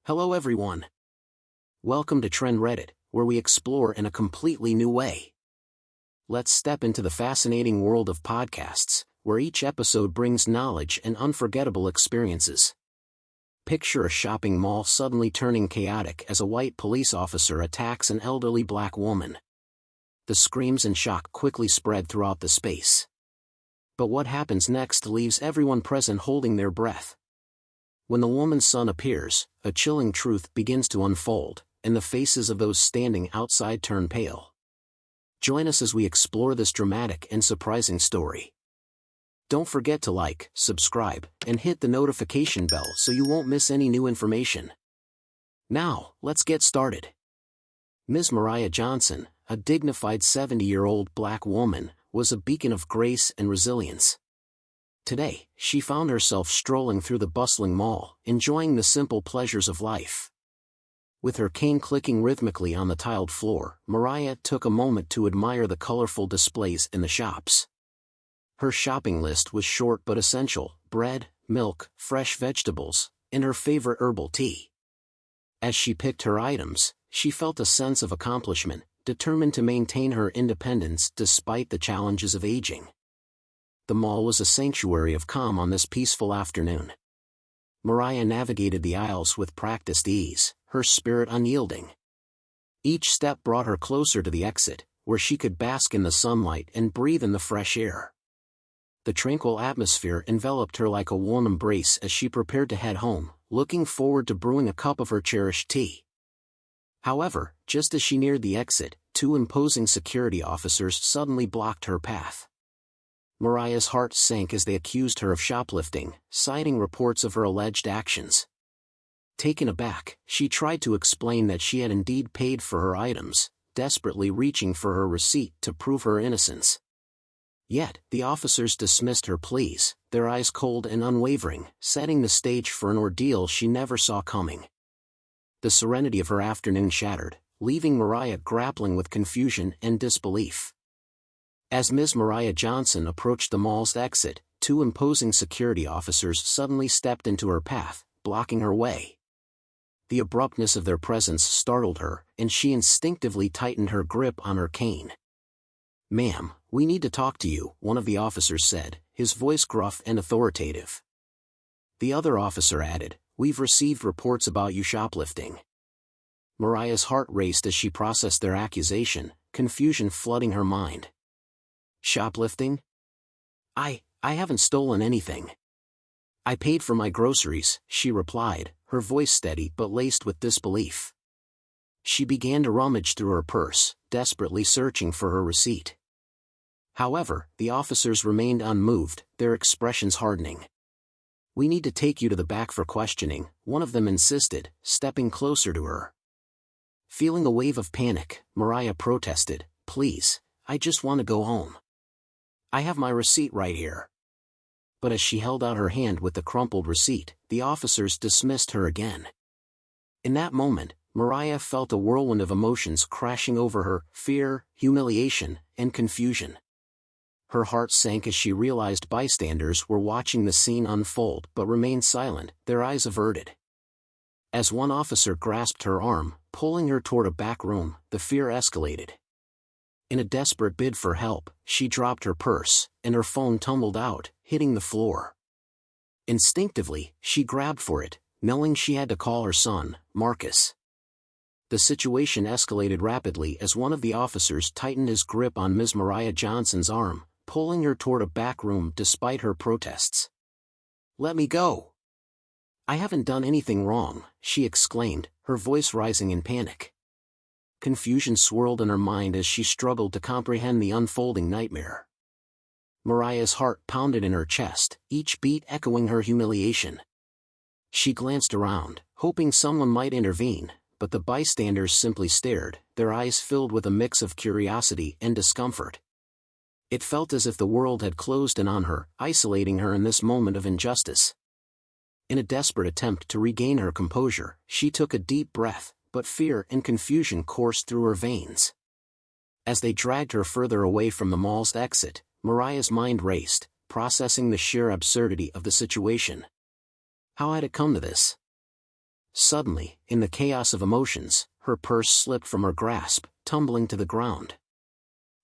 Hello everyone. Welcome to Trend Reddit, where we explore in a completely new way. Let's step into the fascinating world of podcasts, where each episode brings knowledge and unforgettable experiences. Picture a shopping mall suddenly turning chaotic as a white police officer attacks an elderly black woman. The screams and shock quickly spread throughout the space. But what happens next leaves everyone present holding their breath. When the woman's son appears, a chilling truth begins to unfold, and the faces of those standing outside turn pale. Join us as we explore this dramatic and surprising story. Don't forget to like, subscribe, and hit the notification bell so you won't miss any new information. Now, let's get started. Ms. Mariah Johnson, a dignified 70-year-old black woman, was a beacon of grace and resilience. Today, she found herself strolling through the bustling mall, enjoying the simple pleasures of life. With her cane clicking rhythmically on the tiled floor, Mariah took a moment to admire the colorful displays in the shops. Her shopping list was short but essential: bread, milk, fresh vegetables, and her favorite herbal tea. As she picked her items, she felt a sense of accomplishment, determined to maintain her independence despite the challenges of aging. The mall was a sanctuary of calm on this peaceful afternoon. Mariah navigated the aisles with practiced ease, her spirit unyielding. Each step brought her closer to the exit, where she could bask in the sunlight and breathe in the fresh air. The tranquil atmosphere enveloped her like a warm embrace as she prepared to head home, looking forward to brewing a cup of her cherished tea. However, just as she neared the exit, two imposing security officers suddenly blocked her path. Mariah's heart sank as they accused her of shoplifting, citing reports of her alleged actions. Taken aback, she tried to explain that she had indeed paid for her items, desperately reaching for her receipt to prove her innocence. Yet, the officers dismissed her pleas, their eyes cold and unwavering, setting the stage for an ordeal she never saw coming. The serenity of her afternoon shattered, leaving Mariah grappling with confusion and disbelief. As Ms. Mariah Johnson approached the mall's exit, two imposing security officers suddenly stepped into her path, blocking her way. The abruptness of their presence startled her, and she instinctively tightened her grip on her cane. "Ma'am, we need to talk to you," one of the officers said, his voice gruff and authoritative. The other officer added, "We've received reports about you shoplifting." Mariah's heart raced as she processed their accusation, confusion flooding her mind. "Shoplifting? I haven't stolen anything. I paid for my groceries," she replied, her voice steady but laced with disbelief. She began to rummage through her purse, desperately searching for her receipt. However, the officers remained unmoved, their expressions hardening. "We need to take you to the back for questioning," one of them insisted, stepping closer to her. Feeling a wave of panic, Mariah protested, "Please, I just want to go home. I have my receipt right here." But as she held out her hand with the crumpled receipt, the officers dismissed her again. In that moment, Mariah felt a whirlwind of emotions crashing over her: fear, humiliation, and confusion. Her heart sank as she realized bystanders were watching the scene unfold but remained silent, their eyes averted. As one officer grasped her arm, pulling her toward a back room, the fear escalated. In a desperate bid for help, she dropped her purse, and her phone tumbled out, hitting the floor. Instinctively, she grabbed for it, knowing she had to call her son, Marcus. The situation escalated rapidly as one of the officers tightened his grip on Ms. Mariah Johnson's arm, pulling her toward a back room despite her protests. "Let me go. I haven't done anything wrong," she exclaimed, her voice rising in panic. Confusion swirled in her mind as she struggled to comprehend the unfolding nightmare. Mariah's heart pounded in her chest, each beat echoing her humiliation. She glanced around, hoping someone might intervene, but the bystanders simply stared, their eyes filled with a mix of curiosity and discomfort. It felt as if the world had closed in on her, isolating her in this moment of injustice. In a desperate attempt to regain her composure, she took a deep breath, but fear and confusion coursed through her veins. As they dragged her further away from the mall's exit, Mariah's mind raced, processing the sheer absurdity of the situation. How had it come to this? Suddenly, in the chaos of emotions, her purse slipped from her grasp, tumbling to the ground.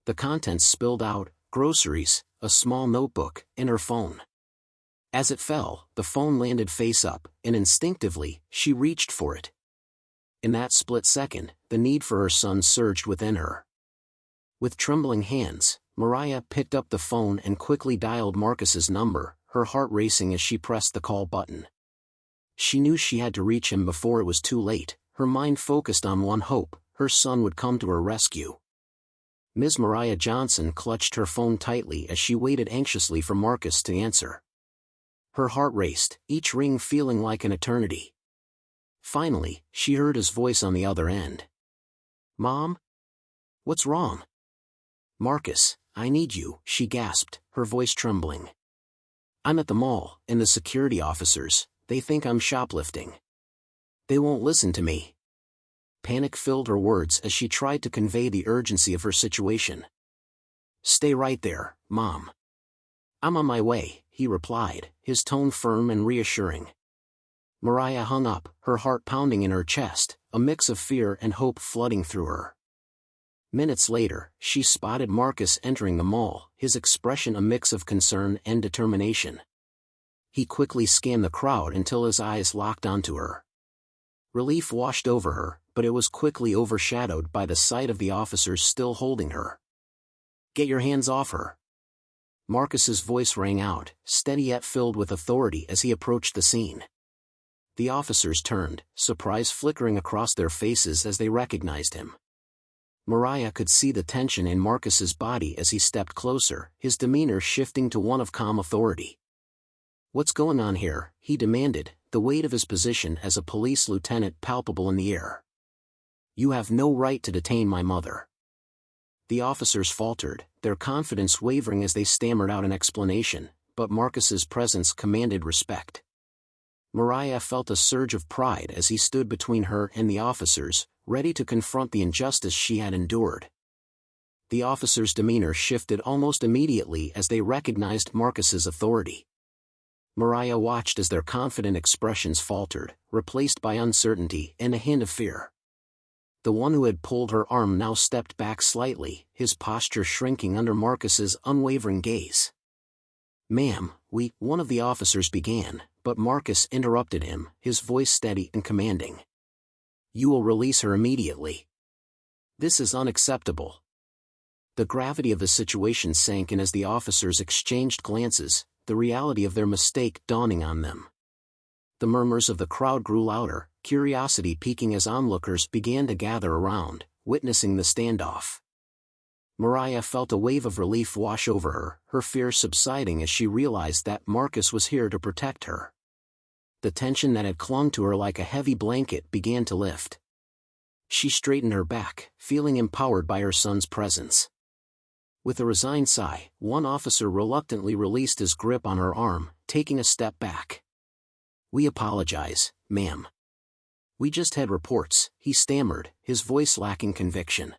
The contents spilled out: groceries, a small notebook, and her phone. As it fell, the phone landed face up, and instinctively, she reached for it. In that split second, the need for her son surged within her. With trembling hands, Mariah picked up the phone and quickly dialed Marcus's number, her heart racing as she pressed the call button. She knew she had to reach him before it was too late, her mind focused on one hope: her son would come to her rescue. Ms. Mariah Johnson clutched her phone tightly as she waited anxiously for Marcus to answer. Her heart raced, each ring feeling like an eternity. Finally, she heard his voice on the other end. "Mom? What's wrong?" "Marcus, I need you," she gasped, her voice trembling. "I'm at the mall, and the security officers, they think I'm shoplifting. They won't listen to me." Panic filled her words as she tried to convey the urgency of her situation. "Stay right there, Mom. I'm on my way," he replied, his tone firm and reassuring. Mariah hung up, her heart pounding in her chest, a mix of fear and hope flooding through her. Minutes later, she spotted Marcus entering the mall, his expression a mix of concern and determination. He quickly scanned the crowd until his eyes locked onto her. Relief washed over her, but it was quickly overshadowed by the sight of the officers still holding her. "Get your hands off her!" Marcus's voice rang out, steady yet filled with authority as he approached the scene. The officers turned, surprise flickering across their faces as they recognized him. Mariah could see the tension in Marcus's body as he stepped closer, his demeanor shifting to one of calm authority. "What's going on here?" he demanded, the weight of his position as a police lieutenant palpable in the air. "You have no right to detain my mother." The officers faltered, their confidence wavering as they stammered out an explanation, but Marcus's presence commanded respect. Mariah felt a surge of pride as he stood between her and the officers, ready to confront the injustice she had endured. The officers' demeanor shifted almost immediately as they recognized Marcus's authority. Mariah watched as their confident expressions faltered, replaced by uncertainty and a hint of fear. The one who had pulled her arm now stepped back slightly, his posture shrinking under Marcus's unwavering gaze. "Ma'am, one of the officers began, but Marcus interrupted him, his voice steady and commanding. "You will release her immediately. This is unacceptable." The gravity of the situation sank in as the officers exchanged glances, the reality of their mistake dawning on them. The murmurs of the crowd grew louder, curiosity piquing as onlookers began to gather around, witnessing the standoff. Mariah felt a wave of relief wash over her, her fear subsiding as she realized that Marcus was here to protect her. The tension that had clung to her like a heavy blanket began to lift. She straightened her back, feeling empowered by her son's presence. With a resigned sigh, one officer reluctantly released his grip on her arm, taking a step back. "We apologize, ma'am. We just had reports," he stammered, his voice lacking conviction.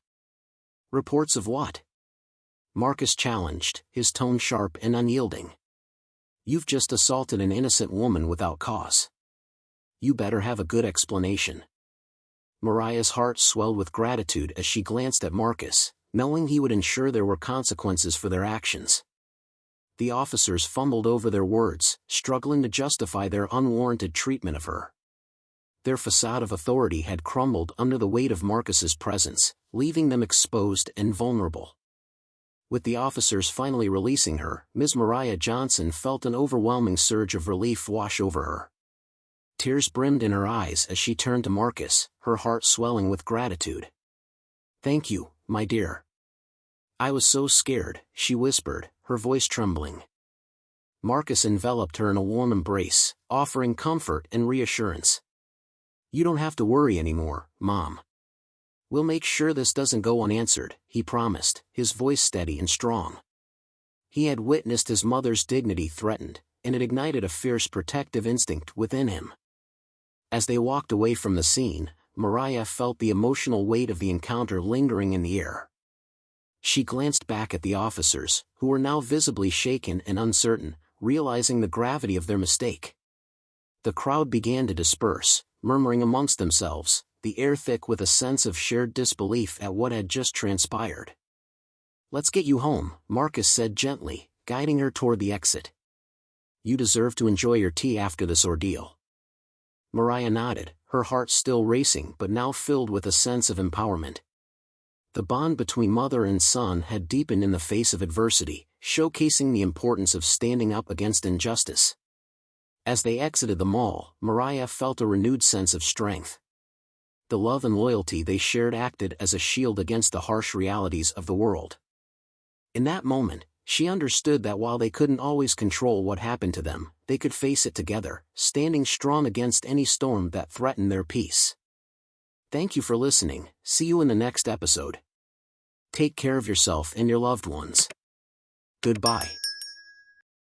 "Reports of what?" Marcus challenged, his tone sharp and unyielding. "You've just assaulted an innocent woman without cause. You better have a good explanation." Mariah's heart swelled with gratitude as she glanced at Marcus, knowing he would ensure there were consequences for their actions. The officers fumbled over their words, struggling to justify their unwarranted treatment of her. Their facade of authority had crumbled under the weight of Marcus's presence, leaving them exposed and vulnerable. With the officers finally releasing her, Ms. Mariah Johnson felt an overwhelming surge of relief wash over her. Tears brimmed in her eyes as she turned to Marcus, her heart swelling with gratitude. "Thank you, my dear. I was so scared," she whispered, her voice trembling. Marcus enveloped her in a warm embrace, offering comfort and reassurance. "You don't have to worry anymore, Mom. We'll make sure this doesn't go unanswered," he promised, his voice steady and strong. He had witnessed his mother's dignity threatened, and it ignited a fierce protective instinct within him. As they walked away from the scene, Mariah felt the emotional weight of the encounter lingering in the air. She glanced back at the officers, who were now visibly shaken and uncertain, realizing the gravity of their mistake. The crowd began to disperse, murmuring amongst themselves, the air thick with a sense of shared disbelief at what had just transpired. "Let's get you home," Marcus said gently, guiding her toward the exit. "You deserve to enjoy your tea after this ordeal." Mariah nodded, her heart still racing but now filled with a sense of empowerment. The bond between mother and son had deepened in the face of adversity, showcasing the importance of standing up against injustice. As they exited the mall, Mariah felt a renewed sense of strength. The love and loyalty they shared acted as a shield against the harsh realities of the world. In that moment, she understood that while they couldn't always control what happened to them, they could face it together, standing strong against any storm that threatened their peace. Thank you for listening. See you in the next episode. Take care of yourself and your loved ones. Goodbye.